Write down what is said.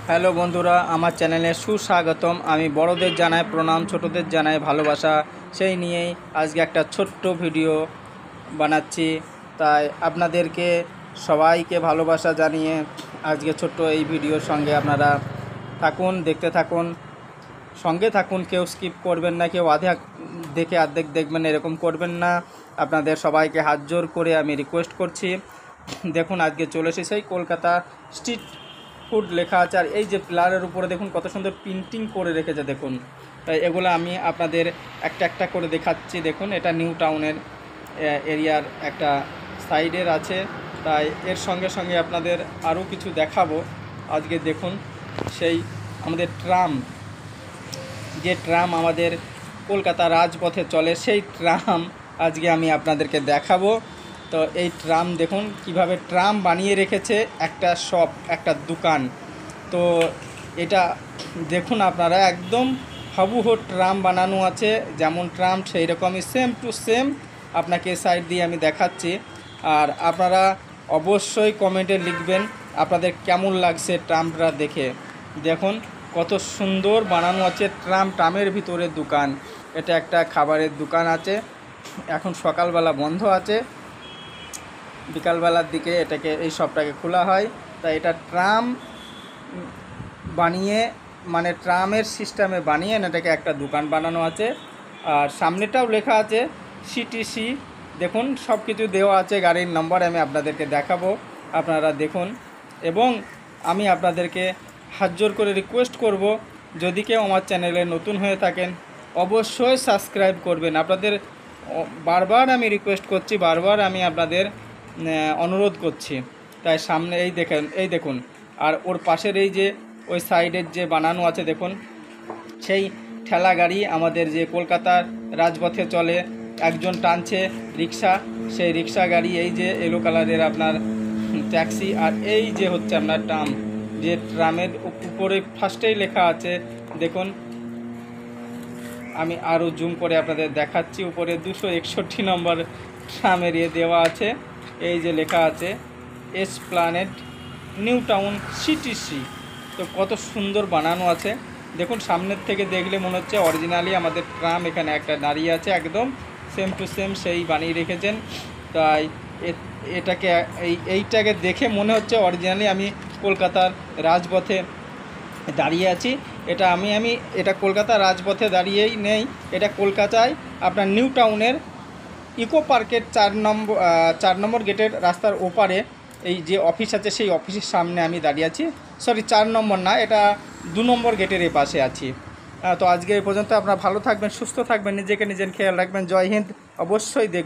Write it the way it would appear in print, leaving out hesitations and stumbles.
Hello বন্ধুরা, আমার চ্যানেলে সুস্বাগতম। আমি বড়দের জানাই প্রণাম, ছোটদের জানাই ভালোবাসা। সেই নিয়েই আজকে একটা ছোট্ট ভিডিও বানাচ্ছি। তাই আপনাদেরকে সবাইকে ভালোবাসা জানিয়ে আজকে ছোট্ট এই ভিডিওর সঙ্গে আপনারা থাকুন, দেখতে থাকুন, সঙ্গে থাকুন। কেউ স্কিপ করবেন না, কেউ দেখে অর্ধেক দেখবেন, এরকম করবেন না। আপনাদের সবাইকে হাত জোর করে আমি রিকোয়েস্ট করছি। দেখুন, আজকে চলে এসেছে সেই কলকাতা স্ট্রিট ফুড লেখা আছে, আর এই যে পিলারের উপরে দেখুন কত সুন্দর প্রিন্টিং করে রেখেছে। দেখুন, এগুলো আমি আপনাদের একটা একটা করে দেখাচ্ছি। দেখুন, এটা নিউ টাউনের এরিয়ার একটা সাইডের আছে, তাই এর সঙ্গে সঙ্গে আপনাদের আরও কিছু দেখাবো। আজকে দেখুন, সেই আমাদের যে ট্রাম আমাদের কলকাতা রাজপথে চলে, সেই ট্রাম আজকে আমি আপনাদেরকে দেখাবো। তো এই ট্রাম দেখুন কিভাবে ট্রাম বানিয়ে রেখেছে একটা শপ, একটা দোকান। তো এটা দেখুন আপনারা, একদম হুবহু ট্রাম বানানো আছে, যেমন ট্রাম সেই রকমই সেম টু সেম আপনাকে সাইড দিয়ে আমি দেখাচ্ছি। আর আপনারা অবশ্যই কমেন্টে লিখবেন আপনাদের কেমন লাগছে ট্রামটা দেখে। দেখুন কত সুন্দর বানানো আছে ট্রামের ভিতরে দোকান। এটা একটা খাবারের দোকান আছে, এখন সকালবেলা বন্ধ আছে, বিকালবেলার দিকে এই শপটাকে খোলা হয়। তাই এটা ট্রাম বানিয়ে, মানে ট্রামের সিস্টেমে বানিয়ে এটাকে একটা দোকান বানানো আছে। আর সামনেটাও লেখা আছে সিটিসি। দেখুন সব কিছু দেওয়া আছে, গাড়ির নম্বর আমি আপনাদেরকে দেখাবো, আপনারা দেখুন। এবং আমি আপনাদেরকে হাত জোর করে রিকোয়েস্ট করব, যদি কেউ আমার চ্যানেলে নতুন হয়ে থাকেন অবশ্যই সাবস্ক্রাইব করবেন। আপনাদের বারবার আমি রিকোয়েস্ট করছি, বারবার আমি আপনাদের অনুরোধ করছি। তাই সামনে এই দেখুন, আর ওর পাশের এই যে ওই সাইডের যে বানানো আছে দেখুন, সেই ঠেলা গাড়ি আমাদের যে কলকাতার রাজপথে চলে, একজন টানছে রিক্সা, সেই রিক্সা গাড়ি, এই যে এলো কালারের আপনার ট্যাক্সি। আর এই যে হচ্ছে আপনার ট্রাম, যে ট্রামের উপরে ফার্স্টেই লেখা আছে দেখুন, আমি আরও জুম করে আপনাদের দেখাচ্ছি। উপরে 261 নম্বর ট্রামের দেওয়া আছে, এই যে লেখা আছে এসপ্ল্যানেড নিউ টাউন সিটিসি। তো কত সুন্দর বানানো আছে দেখুন, সামনের থেকে দেখলে মনে হচ্ছে অরিজিনালি আমাদের ট্রাম এখানে একটা দাঁড়িয়ে আছে, একদম সেম টু সেম সেই বানিয়ে রেখেছেন। তাই এইটাকে দেখে মনে হচ্ছে অরিজিনালি আমি কলকাতার রাজপথে দাঁড়িয়ে আছি। এটা কলকাতার রাজপথে দাঁড়িয়েই নেই, এটা কলকাতায় আপনার নিউ টাউনের ইকো পার্কের 4 নম্বর গেটের রাস্তার ওপারে এই যে অফিস আছে, সেই অফিসের সামনে আমি দাঁড়িয়ে আছি। সরি, 4 নম্বর না, এটা 2 নম্বর গেটের এই পাশে আছি। তো আজকে এই পর্যন্ত। আপনারা ভালো থাকবেন, সুস্থ থাকবেন, নিজেকে খেয়াল রাখবেন। জয় হিন্দ, অবশ্যই দেখবেন।